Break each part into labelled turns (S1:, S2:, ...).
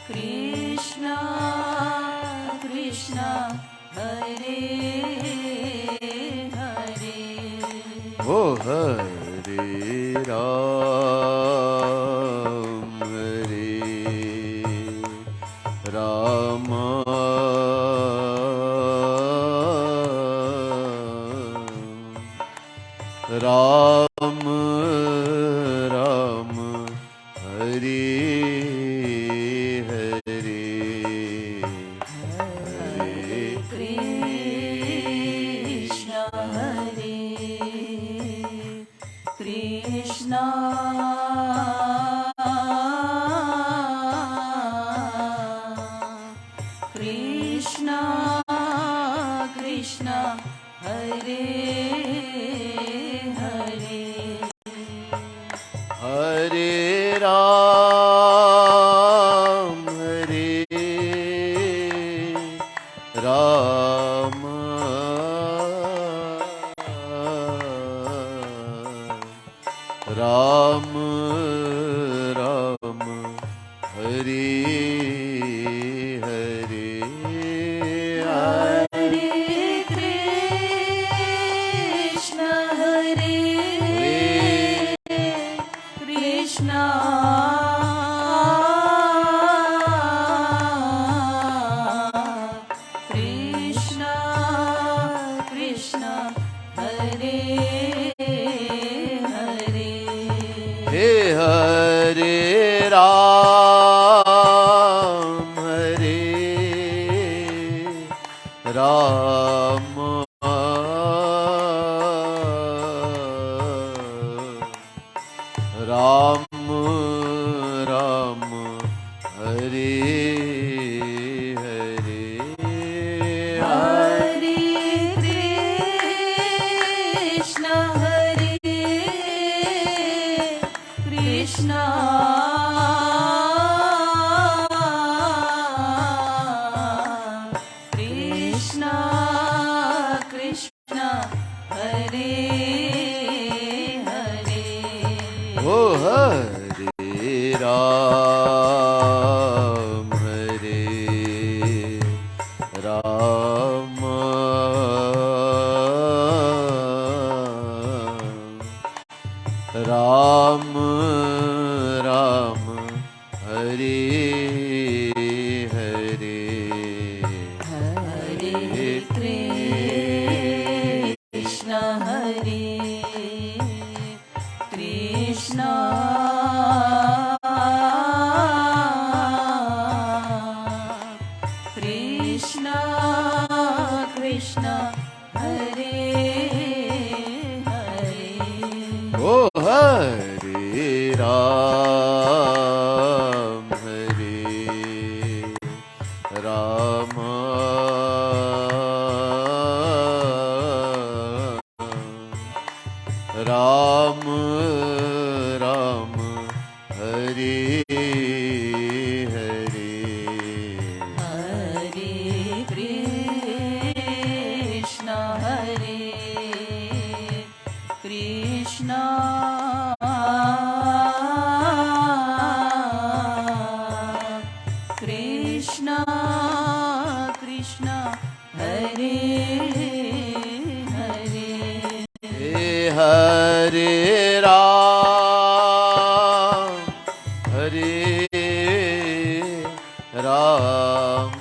S1: Krishna Krishna Hare Hare.
S2: Oh Hare Ram Hare Rama Ram Ram Hare Hare Hare
S1: Krishna Hare Krishna Krishna Krishna Hare Hare.
S2: Hare Ram Hare Ram Ram Ram Hare Hare
S1: Hare Krishna Hare Krishna Krishna Krishna Hare Hare.
S2: Hey Hare Ram Hare Ram Ram Ram Hare Hare
S1: Hare Krishna Hare Krishna Krishna Krishna Hare Hare.
S2: Oh Hare Ram Hare Ram Ram Ram Hare Hare
S1: Hare Krishna Hare Krishna Krishna Krishna Hare Hare.
S2: Oh Hare Ram Hare Ram Ram Ram Hare Hare
S1: Hare Krishna Hare Krishna Krishna Krishna Hare Hare.
S2: Hey Hare Ram Hare Ram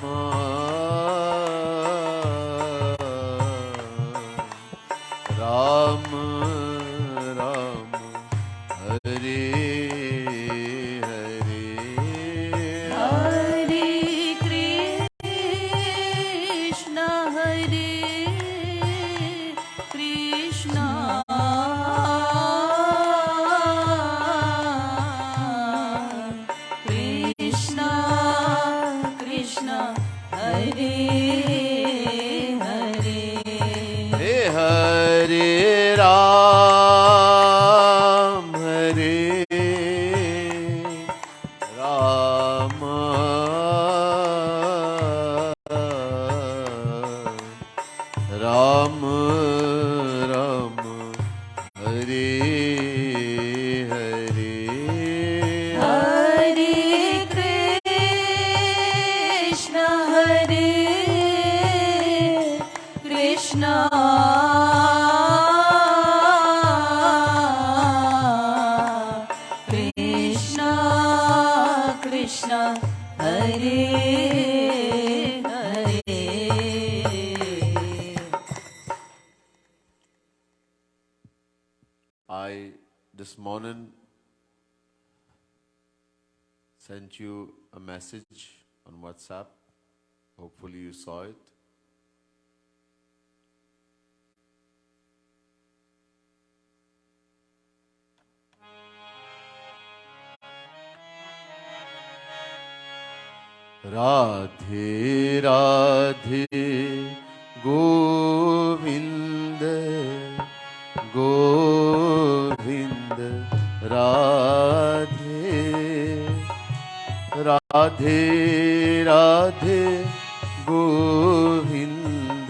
S2: Ram Ram Hare Hare
S1: Hare Krishna Hare Krishna Krishna Krishna Hare Hare.
S2: I this morning sent you a message on WhatsApp. Hopefully you saw it. Radhe Radhe Govind Govind Radhe Radhe Radhe Govind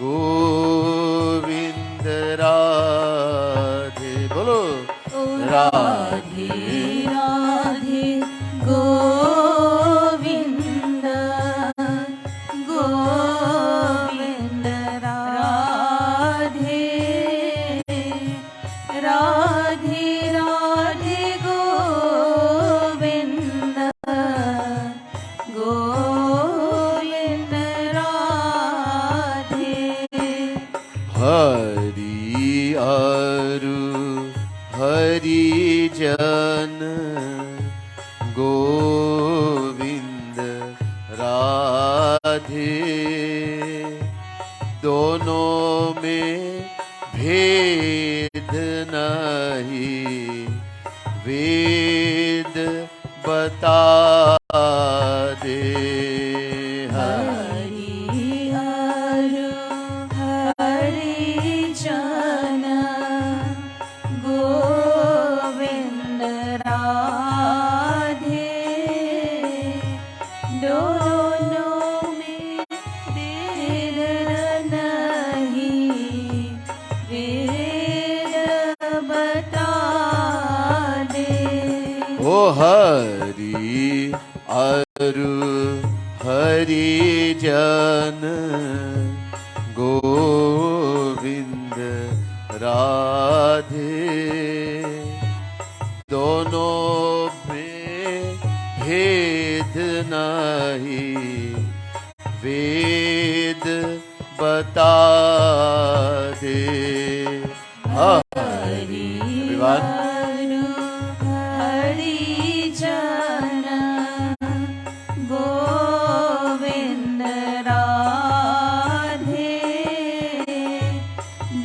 S2: Govind Radhe. Bolo Radhe
S1: Radhe Govinda Govinda Radhe Radhe Radhe Govinda Govinda Radhe.
S2: Hari Aru Harijan Govind Radhe दोनों में भेद नहीं वेद बता दे
S1: Hari Aru Harijan Govind Radhe Donon में भेद नहीं वेद बता दे.
S2: ओ हरि अरु हरिजन गोविंद राधे दोनों में भेद नहीं वेद बता दे. Everyone.
S1: Harijan Govind Radhe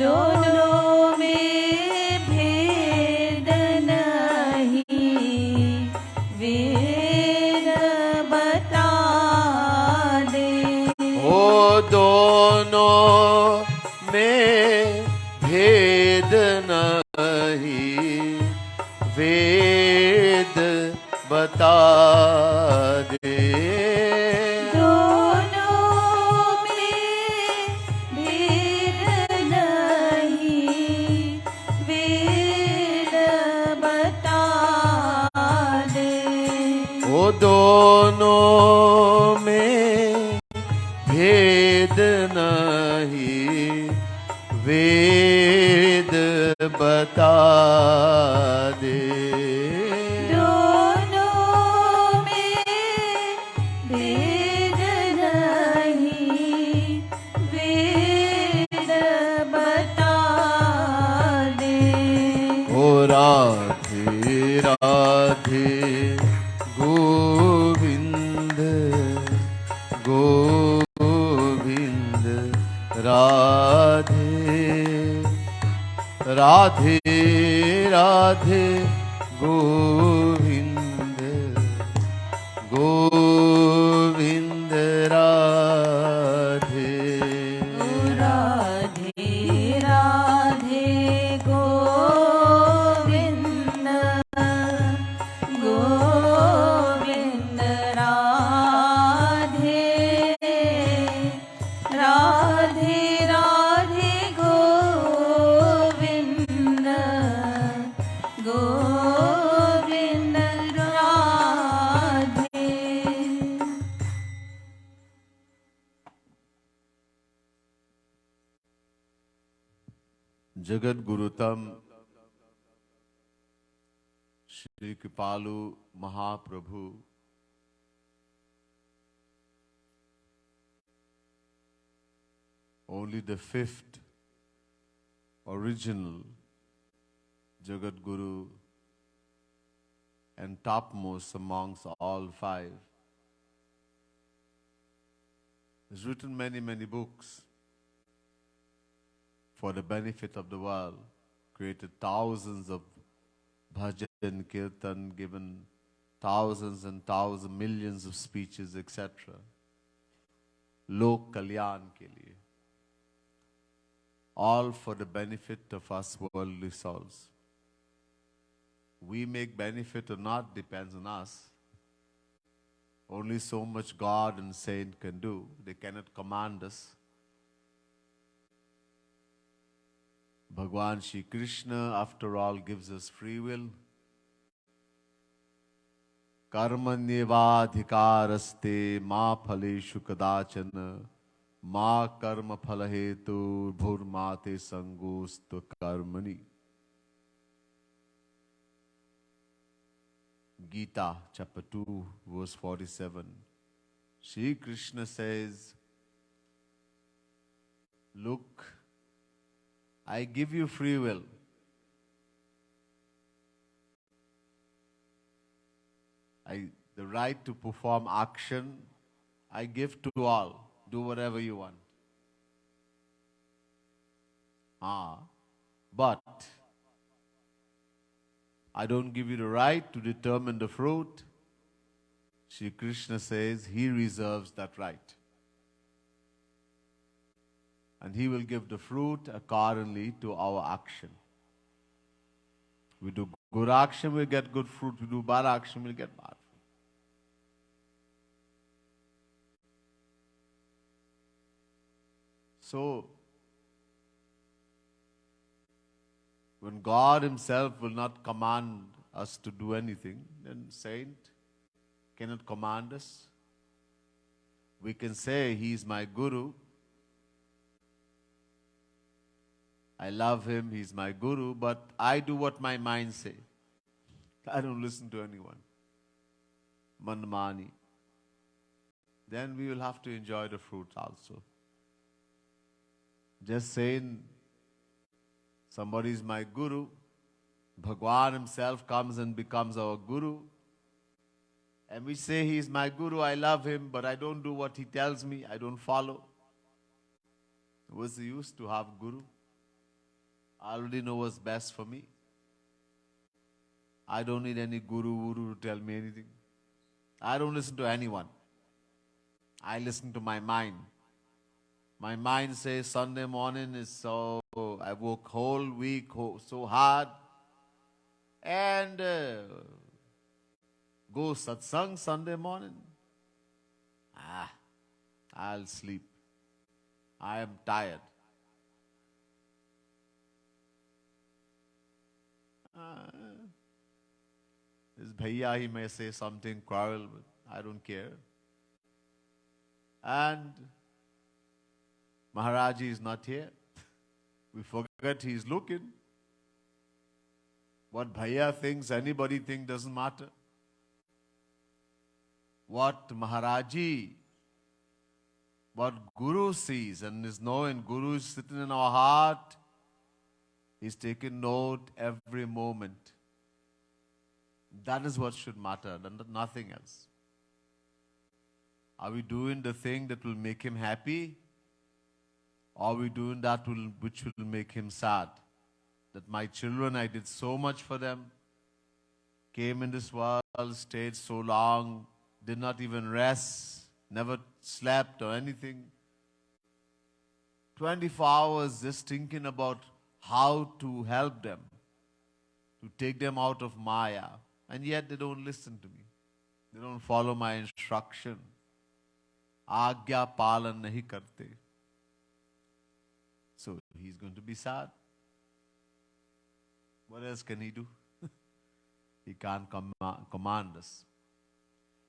S1: दोनों में भेद नहीं वेद बता दे.
S2: ओ दोनों में भेद नहीं वेद बता दे.
S1: दोनों में भेद नहीं वेद बता दे.
S2: ओ दोनों में भेद नहीं वेद बता दे.
S1: दोनों में भेद नहीं वेद बता दे.
S2: ओ राधे राधे गोविंद गोविंद राधे राधे राधे गोविंद गोविंद राधे.
S1: राधे राधे गोविंद गोविंद राधे राधे राधे गोविंद गोविंद राधे.
S2: जगत गुरुतम श्री कृपालु महाप्रभु only the fifth original Jagat Guru and topmost amongst all five, has written many, many books for the benefit of the world, created thousands of bhajan, kirtan, given thousands and thousands, millions of speeches, etc. Lok kalyan ke liye. All for the benefit of us worldly souls. We make benefit or not depends on us. Only so much God and saint can do. They cannot command us. Bhagwan Shri Krishna, after all, gives us free will. Karmanyevadhikaraste ma phaleshu kadachana ma karma phalahetu bhurmate sangustu karmani. Gita, chapter 2, verse 47. Shri Krishna says, look, I give you free will. The right to perform action, I give to all. Do whatever you want. But I don't give you the right to determine the fruit. Shri Krishna says he reserves that right. And he will give the fruit accordingly to our action. We do good action, we get good fruit. We do bad action, we'll get bad fruit. So, when God himself will not command us to do anything, then saint cannot command us. We can say he is my guru. I love him, he's my guru, but I do what my mind says. I don't listen to anyone. Manmani. Then we will have to enjoy the fruit also. Just saying somebody is my guru, Bhagwan himself comes and becomes our guru, and we say he is my guru, I love him, but I don't do what he tells me, I don't follow. What's the use to have guru? I already know what's best for me. I don't need any guru to tell me anything. I don't listen to anyone. I listen to my mind. My mind says Sunday morning is so, I work whole week so hard, and go satsang Sunday morning. I'll sleep. I am tired. This bhaiya, he may say something quarrel, but I don't care. And Maharaji is not here. We forget he's looking. What bhaiya thinks, anybody thinks, doesn't matter. What Maharaji, what Guru sees and is knowing, Guru is sitting in our heart. He's taking note every moment. That is what should matter, nothing else. Are we doing the thing that will make him happy? Or are we doing that which will make him sad? That my children, I did so much for them, came in this world, stayed so long, did not even rest, never slept or anything. 24 hours just thinking about how to help them, to take them out of Maya. And yet they don't listen to me. They don't follow my instruction. Agya palan nahi karte. So he's going to be sad. What else can he do? He can't command us.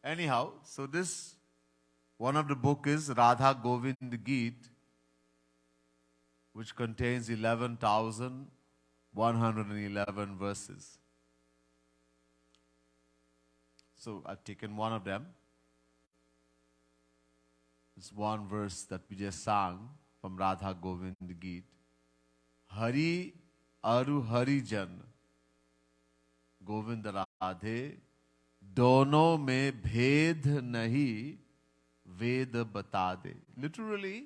S2: Anyhow, so this, one of the book is Radha Govind Geet, which contains 11,111 verses. So I've taken one of them. It's one verse that we just sang from Radha Govind Geet. Hari Aru Harijan Govind Radhe, Donon mein bhed nahin ved bata de. Literally,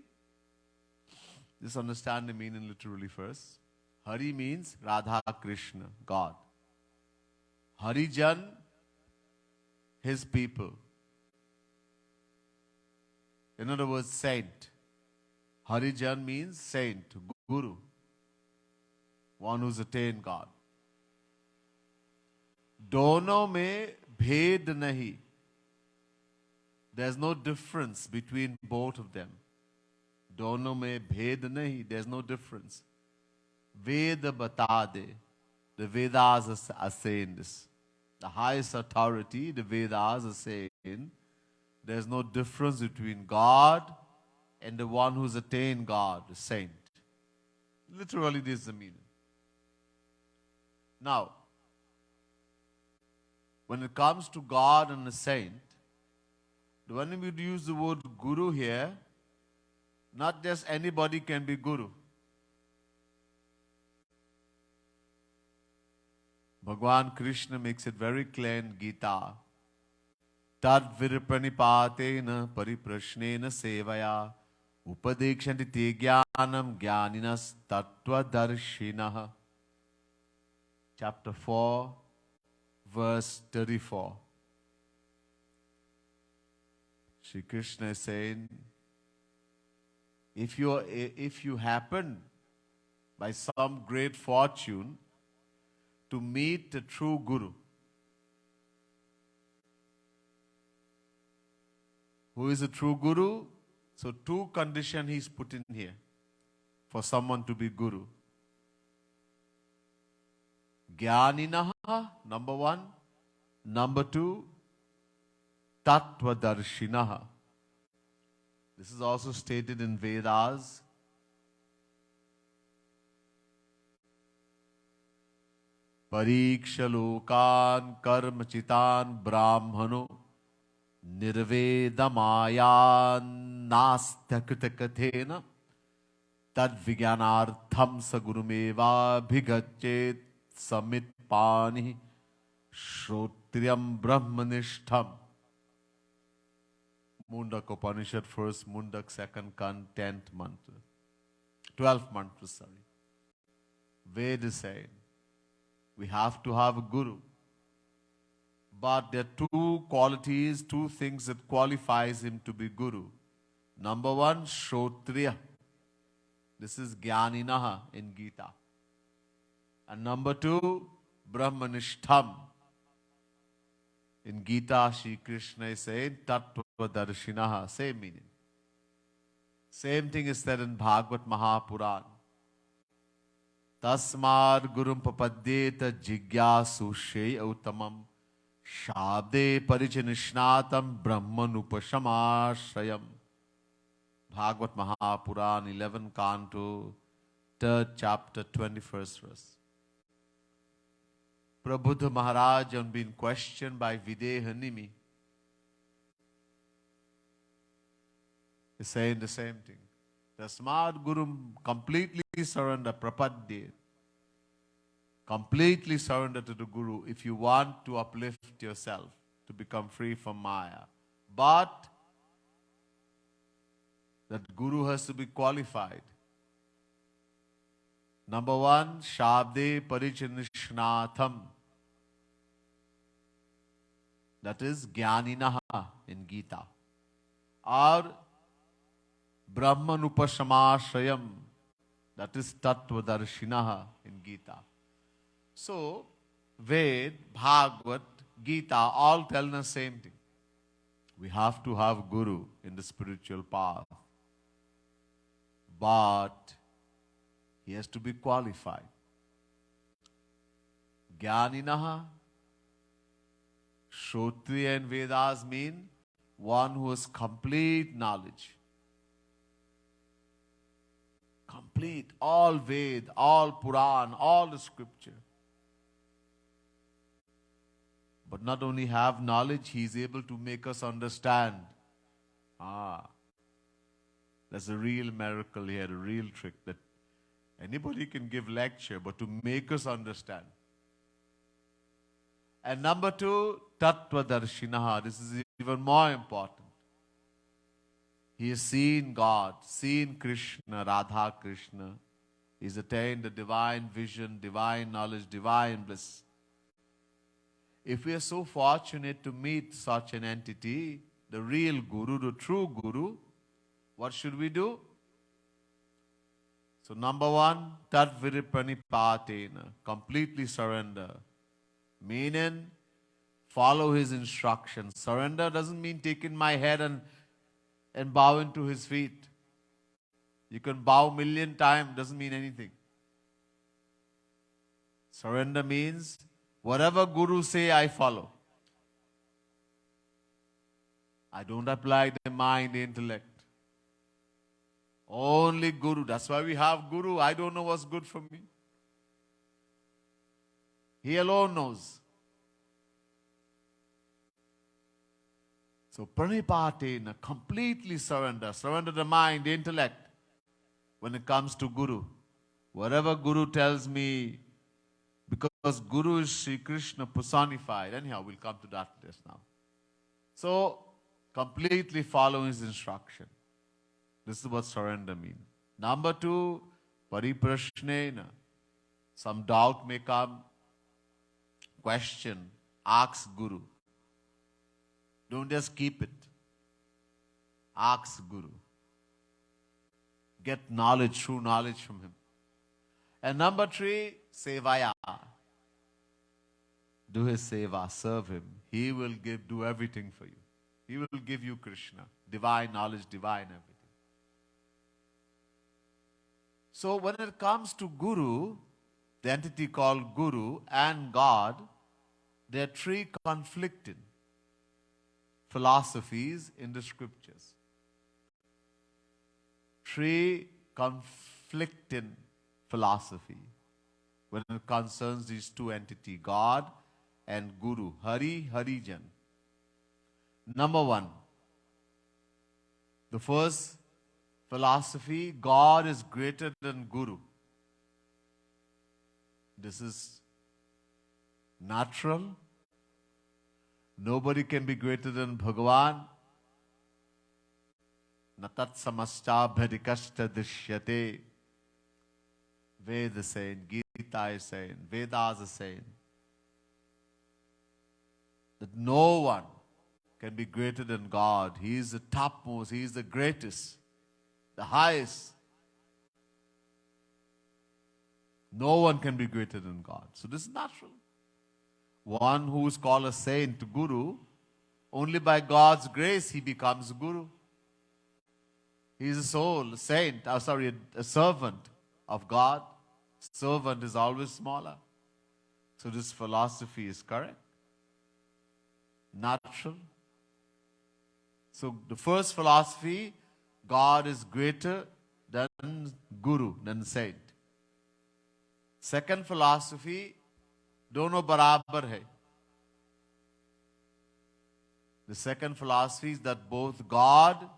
S2: just understand the meaning literally first. Hari means Radha Krishna, God. Harijan, his people. In other words, saint. Harijan means saint, guru, one who's attained God. Donon mein bhed nahi. There's no difference between both of them. Donon mein bhed nahi. There's no difference. Ved bata de. The Vedas are saying this. The highest authority, the Vedas are saying, there's no difference between God and the one who's attained God, the saint. Literally, this is the meaning. Now, when it comes to God and a saint, when we use the word guru here, not just anybody can be guru. Bhagwan Krishna makes it very clear in Gita. Tad virpranipatena pariprashnena sevaya upadekshanti te jnanam jnaninas tattvadarshinaha. Chapter 4, verse 34. Shri Krishna is saying, if you happen by some great fortune to meet the true Guru, who is a true Guru? So two conditions he's put in here for someone to be Guru. Jnaninaha, number one. Number two, Tatvadarshinaha. This is also stated in Vedas. Parikshalokan karmachitan brahmano nirvedamayan nastyakritakathena tadvigyanartham sagurumeva bhigachet samitpani shrotriyam brahmanishtham. Mundak Upanishad, first Mundak, second Kan, 10th mantra. 12th mantra, sorry. Ved is saying, we have to have a guru. But there are two qualities, two things that qualifies him to be guru. Number one, Shrotriya. This is Jnaninaha in Gita. And number two, Brahmanishtham. In Gita, Shri Krishna is saying, Tattvadarshinaha, same meaning. Same thing is said in Bhagavad Mahapuran. Tasmad gurum papadyeta jigyasu shey uttamam shabde parichanisnatam brahmanupashamashrayam. Bhagavad Mahapuran, 11th canto, 3rd chapter, 21st verse. Prabhupada Maharaj, on being questioned by Videhanimi, is saying the same thing. Tasmad Gurum, completely surrender, prapadye. Completely surrender to the Guru if you want to uplift yourself, to become free from Maya. But that Guru has to be qualified. Number one, Shabde Parichanisnatham. That is Jnaninaha in Gita. Or Brahmanupashamashrayam. That is Tattvadarshinaha in Gita. So, Ved, Bhagavad, Gita all tell us the same thing. We have to have Guru in the spiritual path. But he has to be qualified. Jnaninaha, Shrotriya and Vedas mean one who has complete knowledge. Complete, all Ved, all Puran, all the scripture. But not only have knowledge, he is able to make us understand. That's a real miracle here, a real trick that anybody can give lecture, but to make us understand. And number two, Tattva Darshinaha. This is even more important. He has seen God, seen Krishna, Radha Krishna. He's attained the divine vision, divine knowledge, divine bliss. If we are so fortunate to meet such an entity, the real Guru, the true Guru, what should we do? So number one, Tat Viripranipatena, completely surrender. Meaning, follow his instructions. Surrender doesn't mean taking my head and bow into his feet. You can bow 1,000,000 times, doesn't mean anything. Surrender means, whatever Guru say, I follow. I don't apply the mind, the intellect. Only Guru. That's why we have Guru. I don't know what's good for me. He alone knows. So pranipatena, completely surrender. Surrender the mind, the intellect. When it comes to Guru, whatever Guru tells me, because Guru is Sri Krishna personified. Anyhow, we'll come to that just now. So, completely follow his instruction. This is what surrender means. Number two, pariprashnena. Some doubt may come. Question. Ask Guru. Don't just keep it. Ask Guru. Get knowledge, true knowledge from him. And number three, sevaya. Do his seva, serve him. He will do everything for you. He will give you Krishna, divine knowledge, divine everything. So when it comes to Guru, the entity called Guru and God, there are three conflicting philosophies in the scriptures. Three conflicting philosophy when it concerns these two entities, God and Guru, Hari, Harijan. Number one, the first philosophy, God is greater than Guru. This is natural. Nobody can be greater than Bhagavan. Natat samascha bhadikashta dishyate. Ved is saying, Gita is saying, Vedas is saying that no one can be greater than God. He is the topmost, He is the greatest, the highest. No one can be greater than God. So this is natural. One who is called a saint, Guru, only by God's grace he becomes Guru. He is a soul, a saint, a servant of God. Servant is always smaller. So this philosophy is correct. Natural. So the first philosophy, God is greater than Guru, than saint. Second philosophy, dono barabar hai. The second philosophy is that both God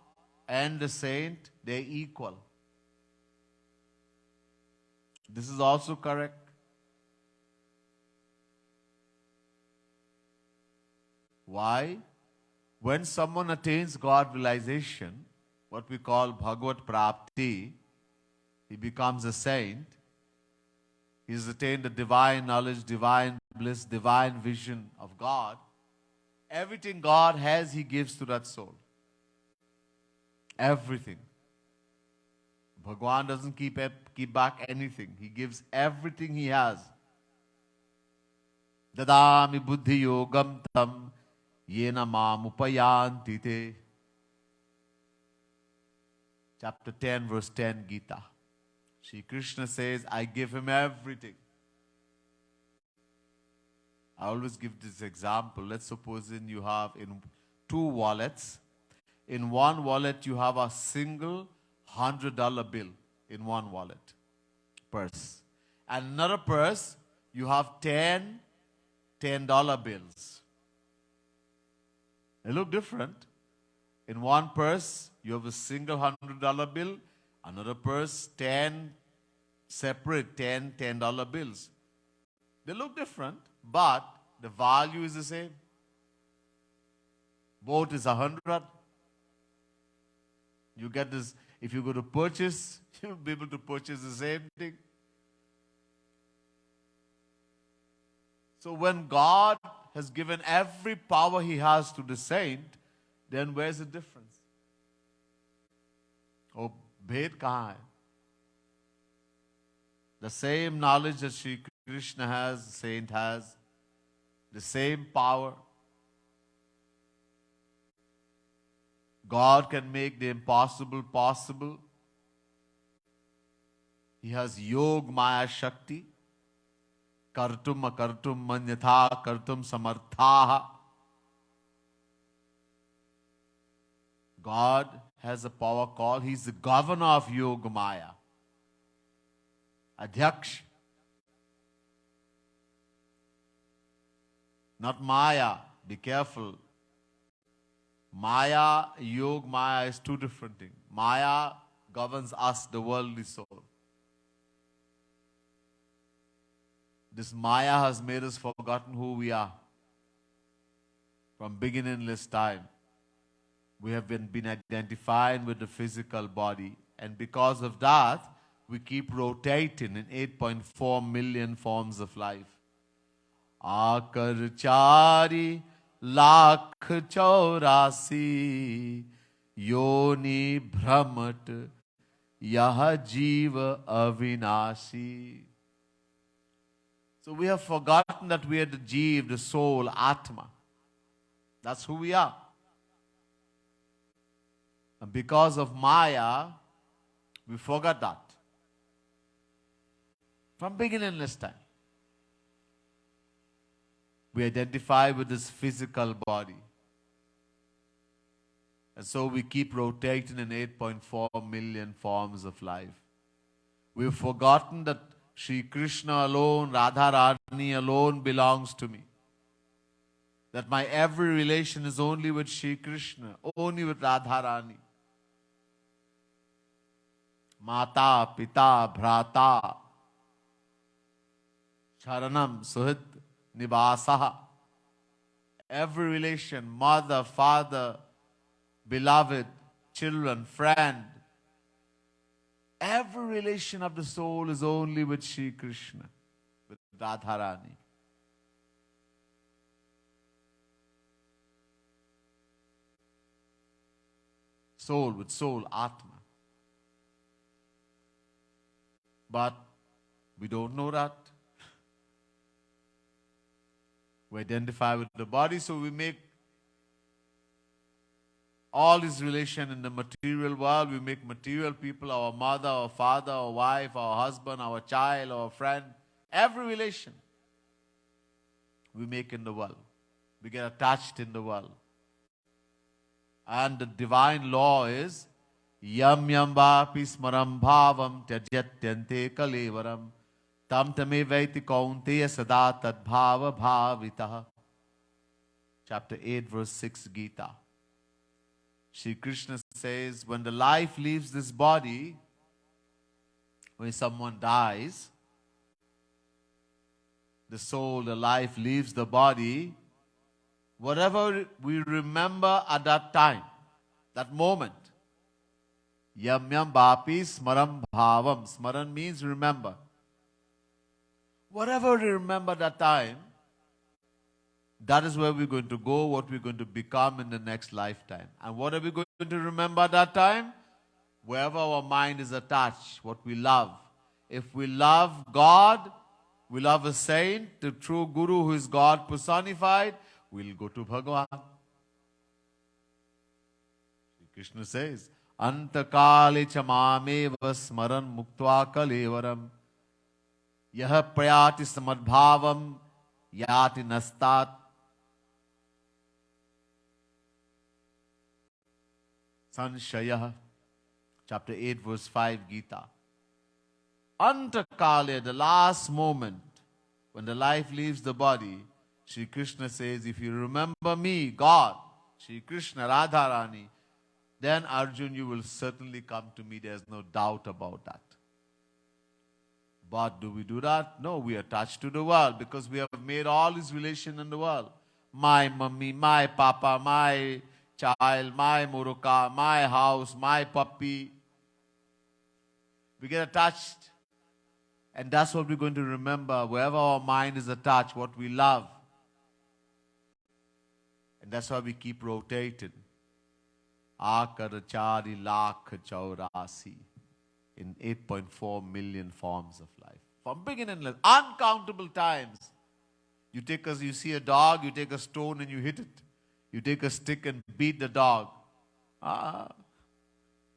S2: and the saint, they are equal. This is also correct. Why? When someone attains God realization, what we call Bhagavad Prapti, he becomes a saint. He has attained the divine knowledge, divine bliss, divine vision of God. Everything God has, he gives to that soul. Everything. Bhagwan doesn't keep back anything. He gives everything he has. Dadami buddhi yogam tam yena mam upayanti te. Chapter 10, verse 10, Gita. Shri Krishna says, I give him everything. I always give this example. Let's suppose you have in two wallets. In one wallet, you have a single $100 bill in one wallet, purse. And another purse, you have 10 $10 bills. They look different, In one purse, you have a single $100 bill, another purse, 10 separate $10 bills. They look different, but the value is the same. Both is 100. You get this, if you go to purchase, you'll be able to purchase the same thing. So when God has given every power He has to the saint, then where's the difference? Oh, Bhed kahan hai? The same knowledge that Sri Krishna has, the saint has, the same power. God can make the impossible possible. He has Yog Maya Shakti. Kartum akartum manyatha kartum samarthaha. God has a power called, He's the governor of Yoga Maya. Adhyaksh. Not Maya. Be careful. Maya, Yoga Maya is two different things. Maya governs us, the worldly soul. This Maya has made us forgotten who we are. From beginningless time, we have been identified with the physical body. And because of that, we keep rotating in 8.4 million forms of life. Akar chari lakh chaurasi yoni brahmat yah jiva avinashi. So we have forgotten that we are the Jeev, the soul, Atma. That's who we are. And because of Maya, we forgot that. From beginningless time. We identify with this physical body. And so we keep rotating in 8.4 million forms of life. We've forgotten that Sri Krishna alone, Radharani alone belongs to me. That my every relation is only with Sri Krishna, only with Radharani. Mata, Pita, Bhrata, Charanam, Suhit, Nivasaha. Every relation, mother, father, beloved, children, friend. Every relation of the soul is only with Sri Krishna, with Radharani. Soul with soul, Atma. But we don't know that. We identify with the body, so we make all this relation in the material world. We make material people our mother, our father, our wife, our husband, our child, our friend. Every relation we make in the world. We get attached in the world. And the divine law is Yam yam vapi smaram bhavam tyajatyante kalevaram tam tame vaiti kaunteya sada tad bhava bhavitah. Chapter 8, verse 6, Gita. Shri Krishna says, when the life leaves this body, when someone dies, the soul, the life leaves the body, whatever we remember at that time, that moment, yam yam vapi smaram bhavam. Smaran means remember. Whatever we remember that time, that is where we're going to go, what we're going to become in the next lifetime. And what are we going to remember at that time? Wherever our mind is attached, what we love. If we love God, we love a saint, the true Guru who is God personified, we'll go to Bhagavan. Krishna says, Antakale chamameva smaran muktva kalevaram yaha prayati samadbhavam yati nastat. Sanshayah, chapter 8, verse 5, Gita. Antakale, the last moment, when the life leaves the body, Shri Krishna says, if you remember me, God, Shri Krishna, Radharani, then Arjun, you will certainly come to me. There's no doubt about that. But do we do that? No, we are attached to the world because we have made all his relation in the world. My mummy, my papa, my child, my muruka, my house, my puppy. We get attached. And that's what we're going to remember. Wherever our mind is attached, what we love. And that's why we keep rotating. Akar chari lakh chaurasi. In 8.4 million forms of life. From beginning, uncountable times. You see a dog, you take a stone and you hit it. You take a stick and beat the dog.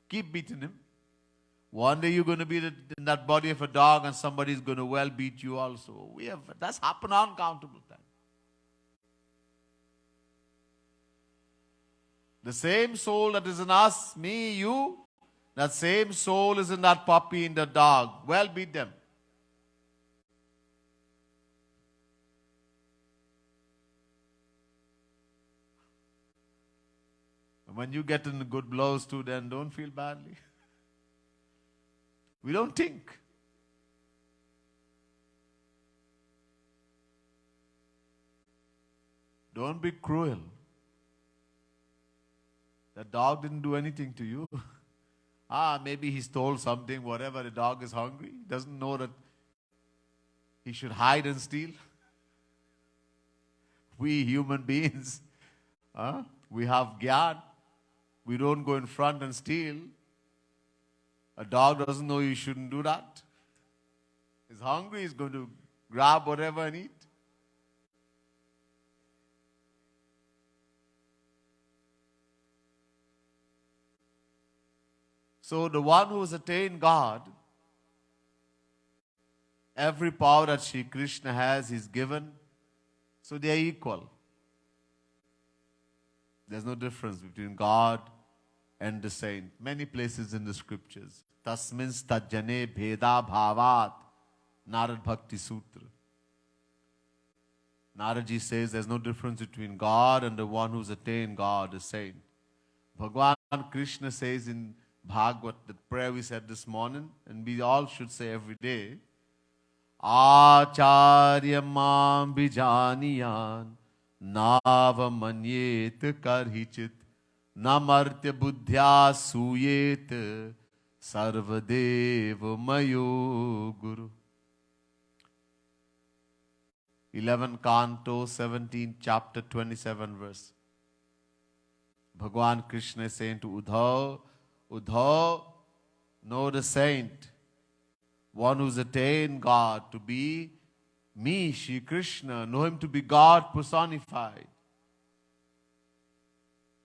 S2: Keep beating him. One day you're going to be in that body of a dog and somebody's going to well beat you also. That's happened uncountable times. The same soul that is in us, me, you, that same soul is in that puppy, in the dog. Well, beat them. When you get in good blows too, then don't feel badly. We don't think. Don't be cruel. The dog didn't do anything to you. Maybe he stole something, whatever. The dog is hungry. He doesn't know that he should hide and steal. We human beings, we have gyan. We don't go in front and steal. A dog doesn't know you shouldn't do that. He's hungry, he's going to grab whatever and eat. So the one who has attained God, every power that Sri Krishna has, he's given. So they are equal. There's no difference between God and the saint. Many places in the scriptures. Tasmins tajjane bheda bhavat. Narad Bhakti Sutra. Naradji says there's no difference between God and the one who's attained God, the saint. Bhagwan Krishna says in Bhagavad, the prayer we said this morning, and we all should say every day, Acharya mam bijaniyan nava manyet karhichit namartya buddhya suyet sarvadev mayo guru. 11 Canto, 17 chapter, 27 verse. Bhagwan Krishna is saying to Uddhav, Uddhav, know the saint, one who's attained God to be me, Shri Krishna, know him to be God personified.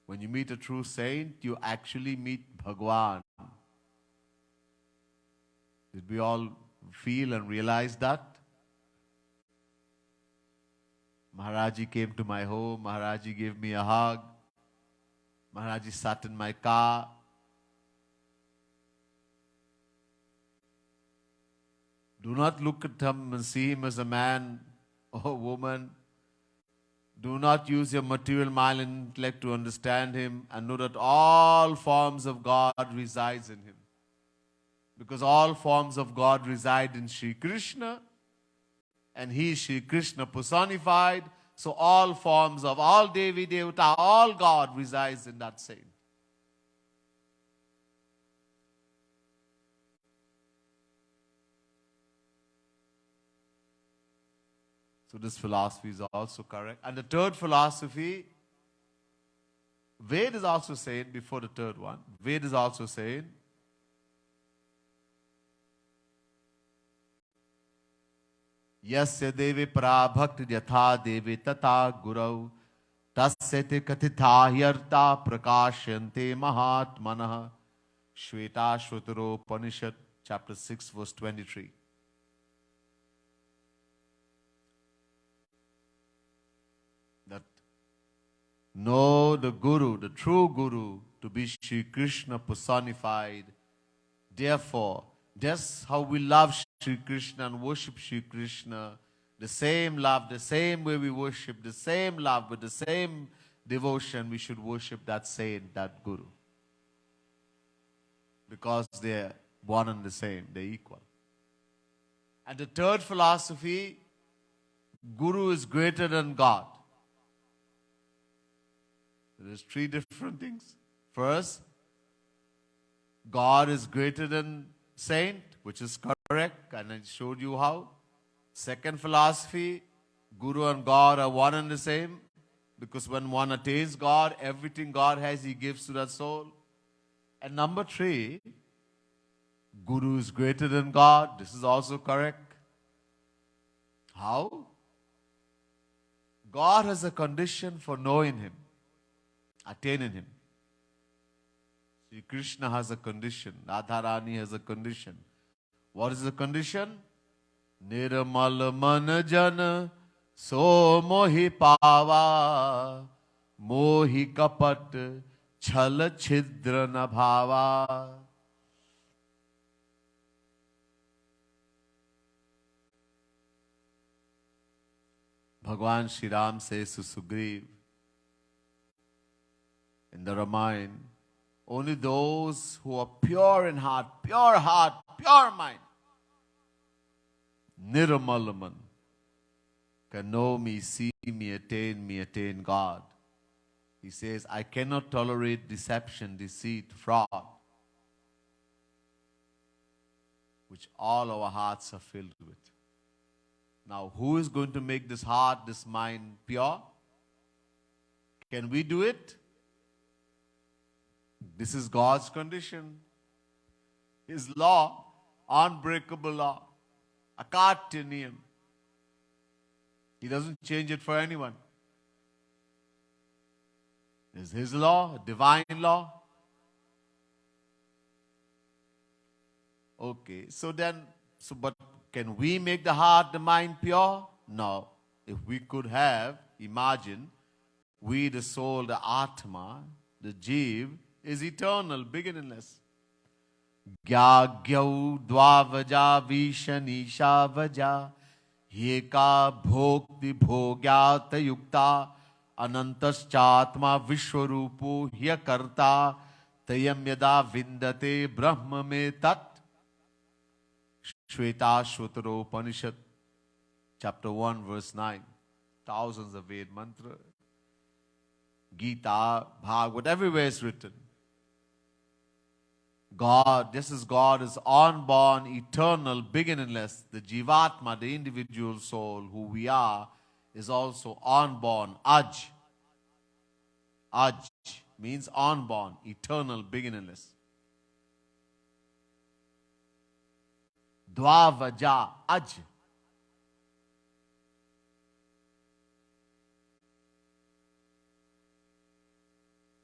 S2: When you meet a true saint, you actually meet Bhagwan. Did we all feel and realize that? Maharaji came to my home, Maharaji gave me a hug, Maharaji sat in my car. Do not look at him and see him as a man or a woman. Do not use your material mind and intellect to understand him, and know that all forms of God resides in him. Because all forms of God reside in Sri Krishna, and he is Sri Krishna personified. So all forms of all Devi Devata, all God resides in that saint. So this philosophy is also correct. And the third philosophy, Ved is also saying, before the third one, Ved is also saying, Yasya deve prabhakti yatha deve tata gurau tasyate kathitha hyarta prakashyante mahatmanah. Shweta Shvutaro Upanishad, chapter 6, verse 23. That know the Guru, the true Guru, to be Shri Krishna personified. Therefore, just how we love Shri Krishna and worship Shri Krishna, the same love, the same way we worship, the same love with the same devotion, we should worship that saint, that Guru. because they're one and the same, they're equal. And the third philosophy, Guru is greater than God. There's three different things. First, God is greater than saint, which is correct, and I showed you how. Second philosophy, Guru and God are one and the same, because when one attains God, everything God has, He gives to that soul. And number three, Guru is greater than God. This is also correct. How? God has a condition for knowing Him, attaining Him. Sri Krishna has a condition. Radharani has a condition. What is the condition? Nirmal man jana so mohi pava mohi kapat chal chhidra na bhava. Bhagwan Shri Ram says to Sugriv in the Ramayana, only those who are pure in heart, pure mind, Nirmalaman, can know me, see me, attain God. He says, I cannot tolerate deception, deceit, fraud, which all our hearts are filled with. Now, who is going to make this heart, this mind pure? Can we do it? This is God's condition. His law, unbreakable law, akartya niyam. He doesn't change it for anyone. It's His law, divine law. Okay, but can we make the heart, the mind pure? No. If we could have, imagine, we, the soul, the Atma, the Jeev, is eternal, beginningless. Gyagyau dvavaja vishanisha vaja yeka bhokti bhogyata yukta anantaschatma vishwarupo hyakarta tayam yada vindate brahma me tat. Shweta Shvotaro Upanishad, chapter 1, verse 9. Thousands of Ved mantra. Gita, Bhagavad, everywhere is written. God, just as God is unborn, eternal, beginningless, the Jivatma, the individual soul who we are, is also unborn. Aj. Aj means unborn, eternal, beginningless. Dvavaja, Aj.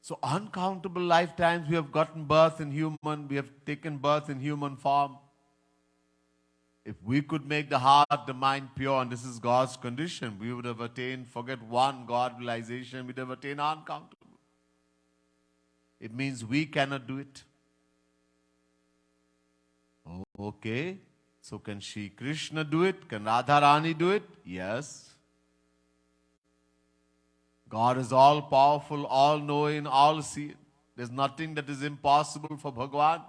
S2: So uncountable lifetimes we have gotten birth in human, we have taken birth in human form. If we could make the heart, the mind pure, and this is God's condition, we would have attained, forget one God realization, we'd have attained uncountable. It means we cannot do it. Oh, okay. So can Shri Krishna do it? Can Radharani do it? Yes. God is all powerful, all knowing, all seeing. There's nothing that is impossible for Bhagwan.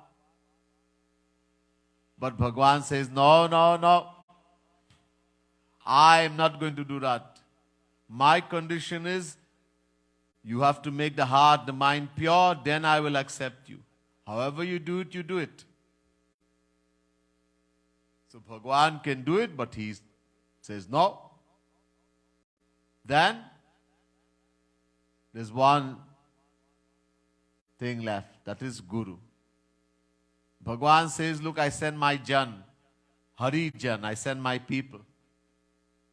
S2: But Bhagwan says, no. I am not going to do that. My condition is, you have to make the heart, the mind pure, then I will accept you. However you do it, you do it. So Bhagwan can do it, but he says no. Then there's one thing left, that is Guru. Bhagwan says, look, I send my Jan, Harijan, I send my people,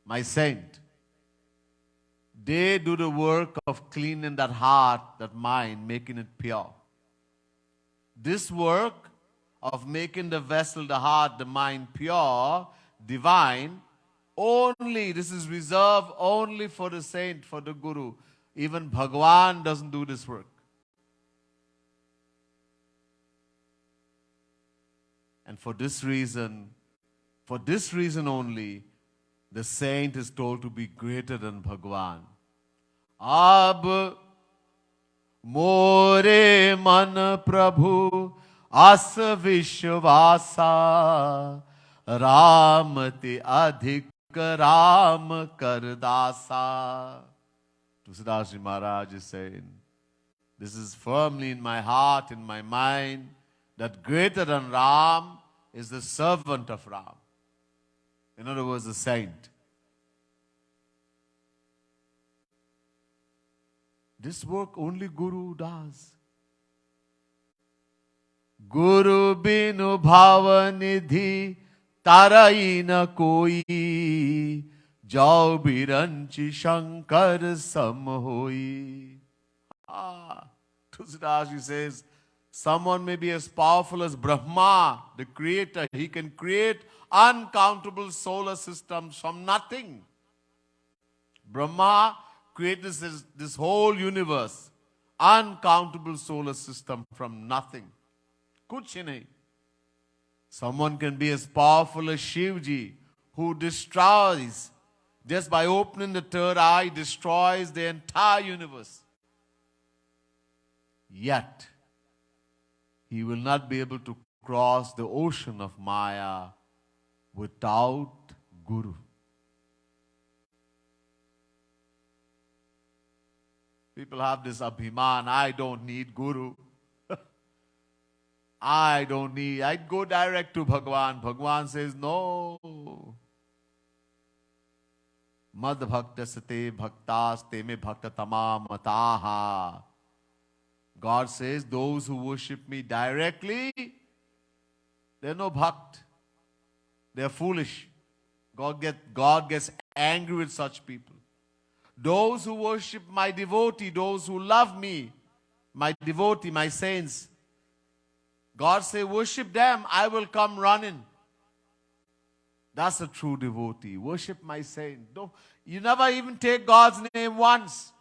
S2: my saint. They do the work of cleaning that heart, that mind, making it pure. This work of making the vessel, the heart, the mind pure, divine, only, this is reserved only for the saint, for the Guru. Even Bhagwan doesn't do this work. And for this reason only, the saint is told to be greater than Bhagwan. Ab more man prabhu अस विश्वासा राम ते अधिक Ram करदासा. Tusidasi Maharaj is saying, this is firmly in my heart, in my mind, that greater than Ram is the servant of Ram. In other words, the saint. This work only Guru does. Guru binu bhavanidhi tarai na koi, jau biranchi shankar sam hoi. Tusidasi says, someone may be as powerful as Brahma, the creator. He can create uncountable solar systems from nothing. Brahma created this whole universe, uncountable solar system from nothing. Kuch nahi. Someone can be as powerful as Shivji, who destroys, just by opening the third eye, destroys the entire universe. Yet, he will not be able to cross the ocean of Maya without Guru. People have this abhiman, I don't need Guru. I'd go direct to Bhagwan. Bhagwan says, no. Mad bhakta sate bhaktas te me bhakta tamam mataha. God says, those who worship me directly, they're no bhakt. They're foolish. God gets angry with such people. Those who worship my devotee, those who love me, my devotee, my saints, God say, worship them, I will come running. That's a true devotee. Worship my saint. You never even take God's name once.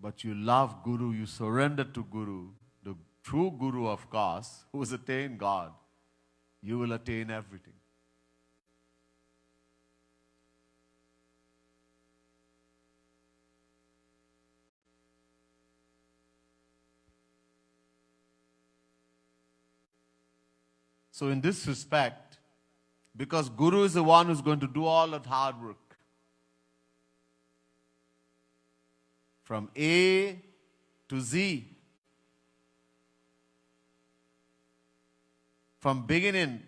S2: But you love Guru, you surrender to Guru, the true Guru, of course, who has attained God. You will attain everything. So in this respect, because Guru is the one who's going to do all that hard work, from A to Z, from beginning,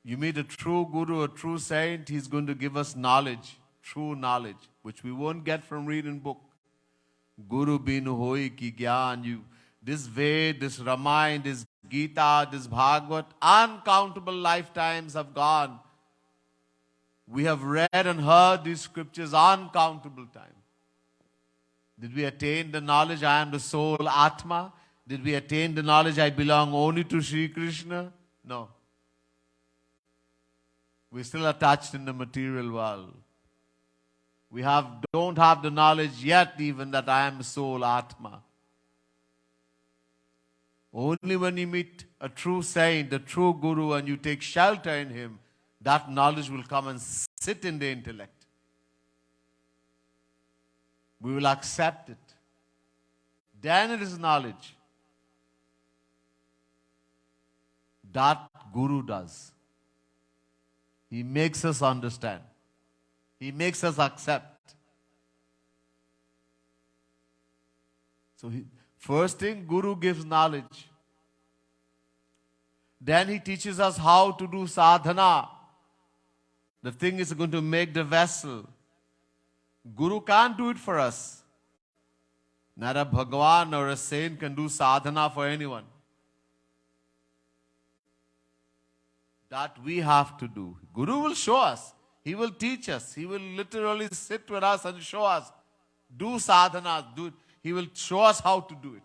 S2: you meet a true Guru, a true saint, he's going to give us knowledge, true knowledge, which we won't get from reading book. Guru binu hoi ki gyan. This Ved, this Ramayana, this Gita, this Bhagavad, uncountable lifetimes have gone. We have read and heard these scriptures uncountable times. Did we attain the knowledge I am the soul, Atma? Did we attain the knowledge I belong only to Sri Krishna? No. We're still attached in the material world. We don't have the knowledge yet even that I am soul, Atma. Only when you meet a true saint, a true Guru, and you take shelter in him, that knowledge will come and sit in the intellect. We will accept it. Then it is knowledge. That Guru does. He makes us understand. He makes us accept. So first thing, Guru gives knowledge. Then he teaches us how to do sadhana. The thing is going to make the vessel. Guru can't do it for us. Neither Bhagavan or a saint can do sadhana for anyone. That we have to do. Guru will show us. He will teach us. He will literally sit with us and show us. Do sadhana. Do it. He will show us how to do it.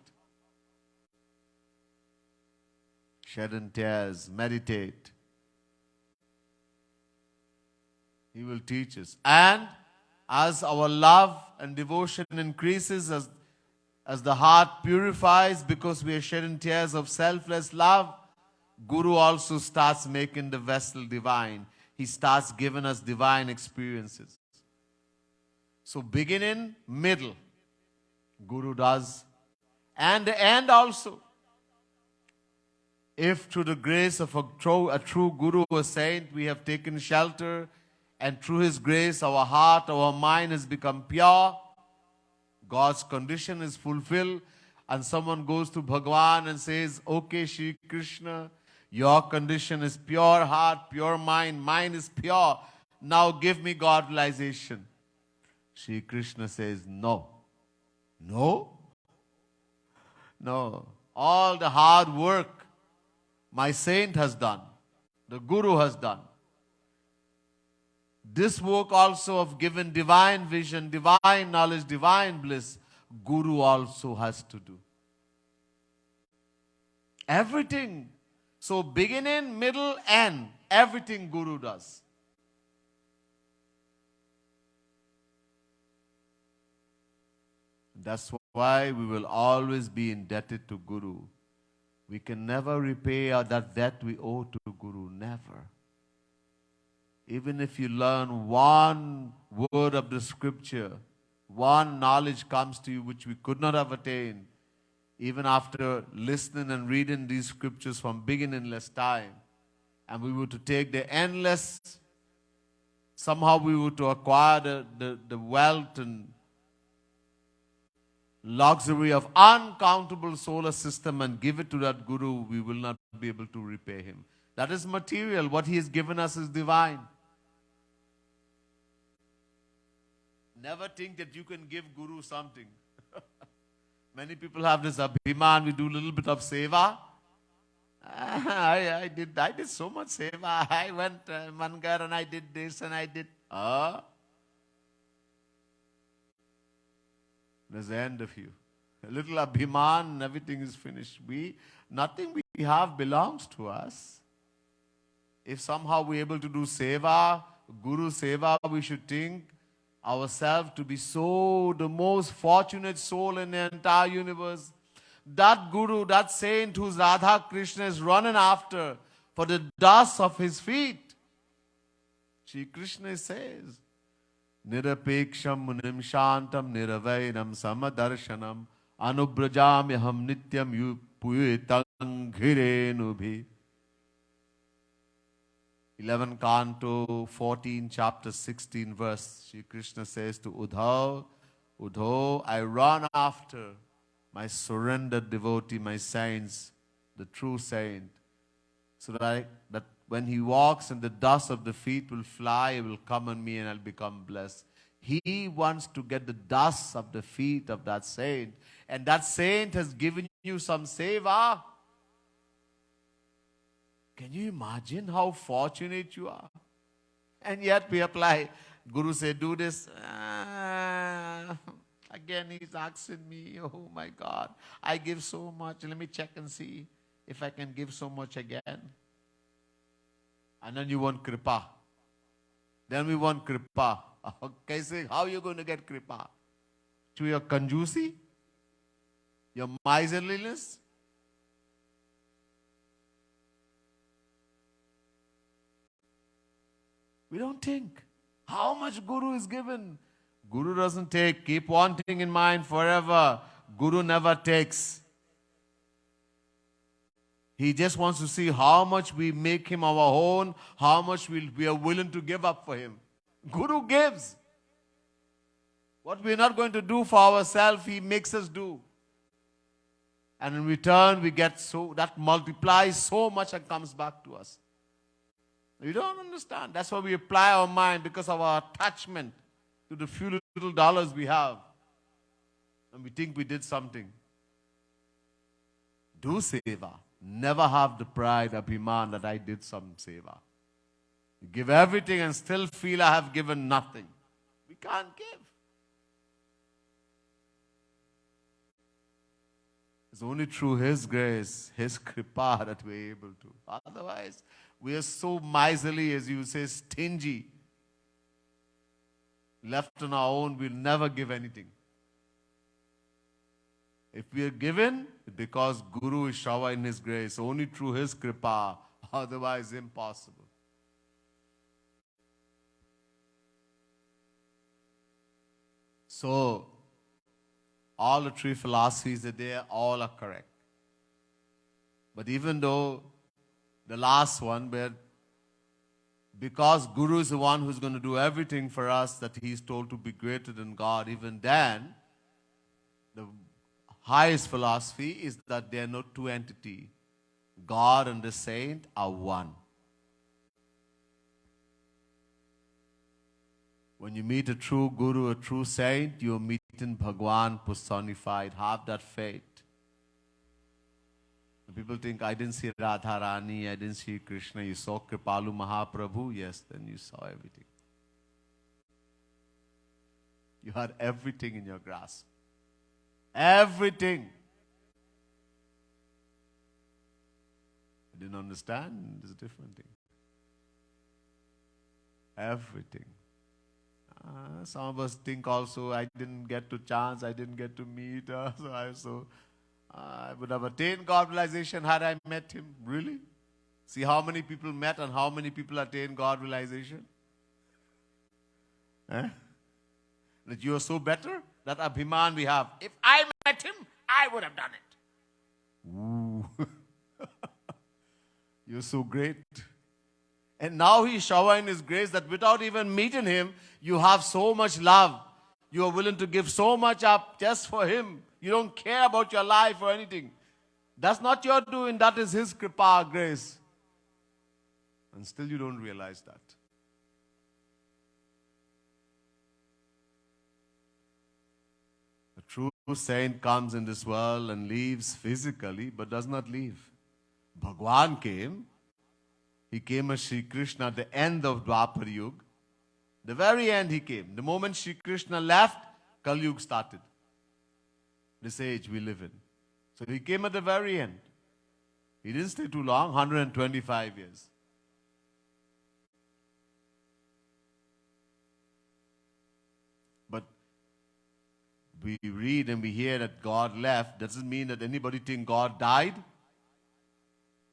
S2: Shed and tears. Meditate. He will teach us. And as our love and devotion increases, as the heart purifies because we are shedding tears of selfless love, Guru also starts making the vessel divine. He starts giving us divine experiences. So beginning, middle, Guru does. And the end also. If through the grace of a true Guru or saint we have taken shelter, and through his grace our heart, our mind has become pure, God's condition is fulfilled, and someone goes to Bhagwan and says, okay, Shri Krishna, your condition is pure heart, pure mind, mine is pure. Now give me God realization. Shri Krishna says, no. No? No. All the hard work my saint has done, the Guru has done. This work also of giving divine vision, divine knowledge, divine bliss, Guru also has to do. Everything. So beginning, middle, end, everything Guru does. That's why we will always be indebted to Guru. We can never repay that debt we owe to Guru, never. Even if you learn one word of the scripture, one knowledge comes to you which we could not have attained, even after listening and reading these scriptures from beginningless time, and we were to take the endless, somehow we were to acquire the wealth and luxury of uncountable solar system and give it to that Guru, we will not be able to repay him. That is material. What he has given us is divine. Never think that you can give Guru something. Many people have this abhiman, we do a little bit of seva. I did so much seva. I went Mangar and I did this and I did. There's the end of you. A little abhiman and everything is finished. Nothing we have belongs to us. If somehow we're able to do seva, Guru seva, we should think ourselves to be the most fortunate soul in the entire universe. That Guru, that saint whose Radha Krishna is running after for the dust of his feet. Shri Krishna says, Nirapeksham munim shantam niravainam samadarshanam anubrajamyaham nityam yupuyitam ghirenu. 11 Canto, 14 chapter 16 verse, Shri Krishna says to Uddhav, Uddhav, I run after my surrendered devotee, my saints, the true saint, so that when he walks and the dust of the feet will fly, he will come on me and I'll become blessed. He wants to get the dust of the feet of that saint, and that saint has given you some seva. Can you imagine how fortunate you are? And yet we apply. Guru said, do this. Again, he's asking me, oh my God, I give so much. Let me check and see if I can give so much again. And then you want kripa. Then we want kripa. How are you going to get kripa? Through your kanjusi? Your miserliness? We don't think how much Guru is given. Guru doesn't take. Keep wanting in mind forever. Guru never takes. He just wants to see how much we make him our own, how much we are willing to give up for him. Guru gives. What we are not going to do for ourselves, he makes us do. And in return, we get that multiplies so much and comes back to us. You don't understand. That's why we apply our mind, because of our attachment to the few little dollars we have. And we think we did something. Do seva. Never have the pride, abhiman, that I did some seva. You give everything and still feel I have given nothing. We can't give. It's only through His grace, His kripa, that we're able to. Otherwise, we are so miserly, as you say, stingy. Left on our own, we'll never give anything. If we are given, because Guru is showering His grace, only through His kripa, otherwise impossible. So, all the three philosophies are there, all are correct. But even though the last one, where because Guru is the one who's going to do everything for us, that he's told to be greater than God, even then, the highest philosophy is that they are not two entities. God and the saint are one. When you meet a true Guru, a true saint, you're meeting Bhagwan personified. Have that faith. People think, I didn't see Radharani, I didn't see Krishna. You saw Kripalu Mahaprabhu? Yes, then you saw everything. You had everything in your grasp. Everything. I didn't understand, it's a different thing. Everything. Some of us think also, I didn't get to chance, I didn't get to meet, so I would have attained God realization had I met him. Really? See how many people met and how many people attained God realization? Eh? That you are so better? That abhiman we have. If I met him, I would have done it. Ooh. You're so great. And now he's showering his grace that without even meeting him, you have so much love. You are willing to give so much up just for him. You don't care about your life or anything. That's not your doing. That is his kripa, grace. And still you don't realize that. A true saint comes in this world and lives physically, but does not leave. Bhagwan came. He came as Sri Krishna at the end of Dwapar Yuga. The very end he came. The moment Sri Krishna left, Kali Yuga started. This age we live in. So he came at the very end. He didn't stay too long, 125 years. But we read and we hear that God left. Doesn't mean that anybody think God died.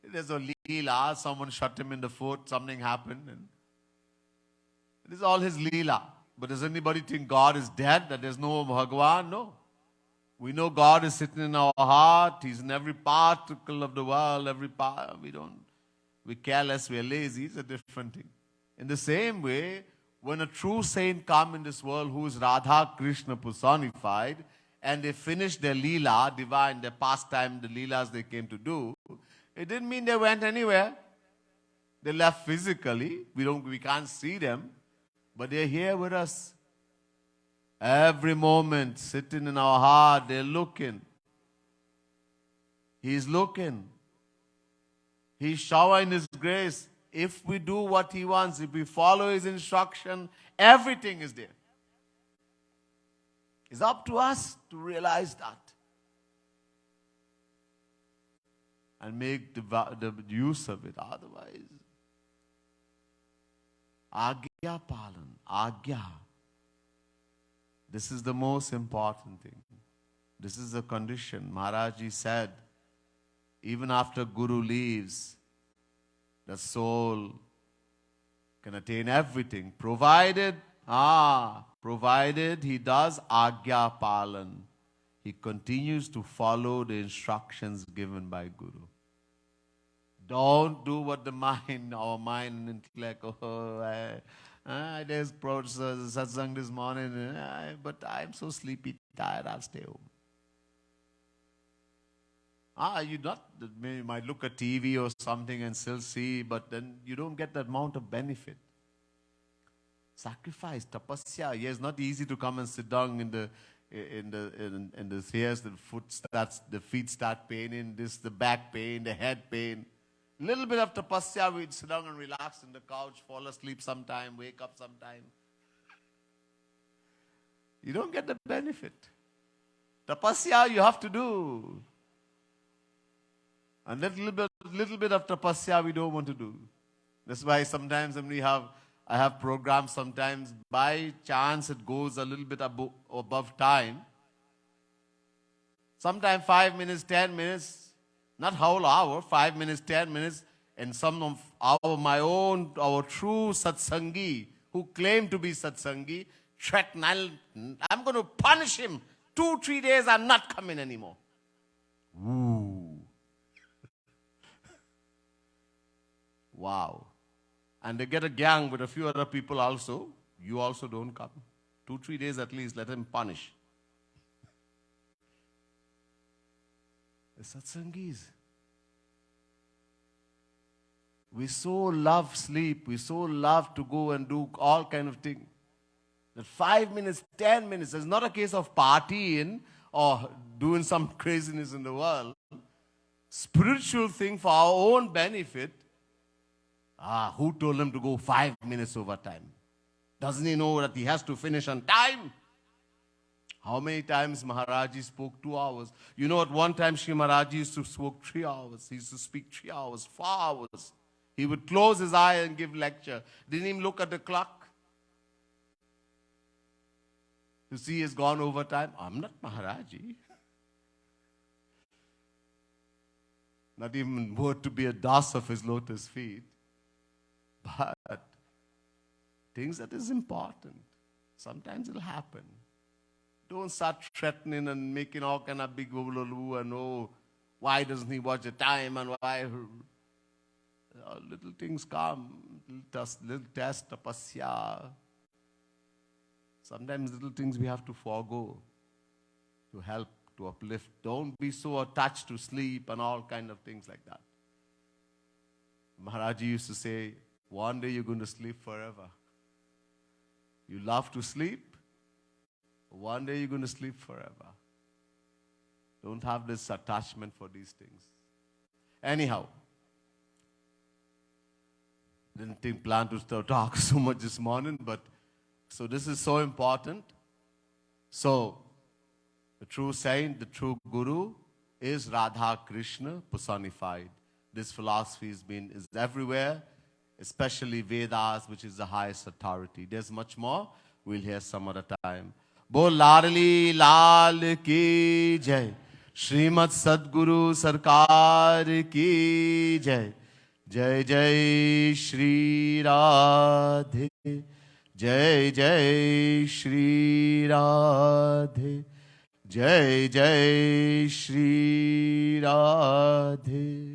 S2: There's a leela, someone shut him in the foot, something happened. And it is all his leela. But does anybody think God is dead, that there's no Bhagwan? No. We know God is sitting in our heart. He's in every particle of the world, every part. We careless, we're lazy. It's a different thing. In the same way, when a true saint comes in this world who is Radha Krishna personified, and they finish their leela, divine, their pastime, the leelas they came to do, it didn't mean they went anywhere. They left physically. We can't see them, but they're here with us. Every moment, sitting in our heart, they're looking. He's looking. He's showering his grace. If we do what he wants, if we follow his instruction, everything is there. It's up to us to realize that. And make the use of it. Otherwise, Agya Palan, Agya. This is the most important thing. This is the condition. Maharaji said, even after Guru leaves, the soul can attain everything, provided he does Agya Palan. He continues to follow the instructions given by Guru. Don't do what our mind and intellect, I just brought satsang this morning, but I'm so sleepy, tired, I'll stay home. You might look at TV or something and still see, but then you don't get that amount of benefit. Sacrifice, tapasya. Yes, not easy to come and sit down in the stairs, the feet start paining, the back pain, the head pain. Little bit of tapasya, we'd sit down and relax on the couch, fall asleep sometime, wake up sometime. You don't get the benefit. Tapasya you have to do. And that little bit of tapasya we don't want to do. That's why sometimes when I have programs, sometimes by chance it goes a little bit above time. Sometimes 5 minutes, 10 minutes, not whole hour, 5 minutes, 10 minutes, and some of our true satsangi who claim to be satsangi, I'm going to punish him. 2-3 days, I'm not coming anymore. Ooh. Wow. And they get a gang with a few other people also. You also don't come. 2-3 days at least, let him punish. The satsangis. We so love sleep. We so love to go and do all kind of things. That 5 minutes, 10 minutes, it's not a case of partying or doing some craziness in the world. Spiritual thing for our own benefit. Who told him to go 5 minutes over time? Doesn't he know that he has to finish on time? How many times Maharaji spoke 2 hours? You know, at one time Shri Maharaji used to speak 3 hours. He used to speak 3 hours, 4 hours. He would close his eye and give lecture. Didn't even look at the clock. To see he's gone over time. I'm not Maharaji. Not even worth to be a dust of his lotus feet. But things that is important. Sometimes it'll happen. Don't start threatening and making all kind of big woo and oh, why doesn't he watch the time and why little things come, little test, tapasya. Sometimes little things we have to forego to help, to uplift. Don't be so attached to sleep and all kind of things like that. Maharaji used to say, one day you're going to sleep forever. You love to sleep, one day you're going to sleep forever. Don't have this attachment for these things. Anyhow, didn't plan to talk so much this morning, but so this is so important. So, the true saint, the true guru is Radha Krishna personified. This philosophy is everywhere, especially Vedas, which is the highest authority. There's much more. We'll hear some other time. Bol Larli Lal ki jai. Srimad Sadguru Sarkar ki jai. Jai Jai Shri Radhe. Jai Jai Shri Radhe. Jai Jai Shri Radhe.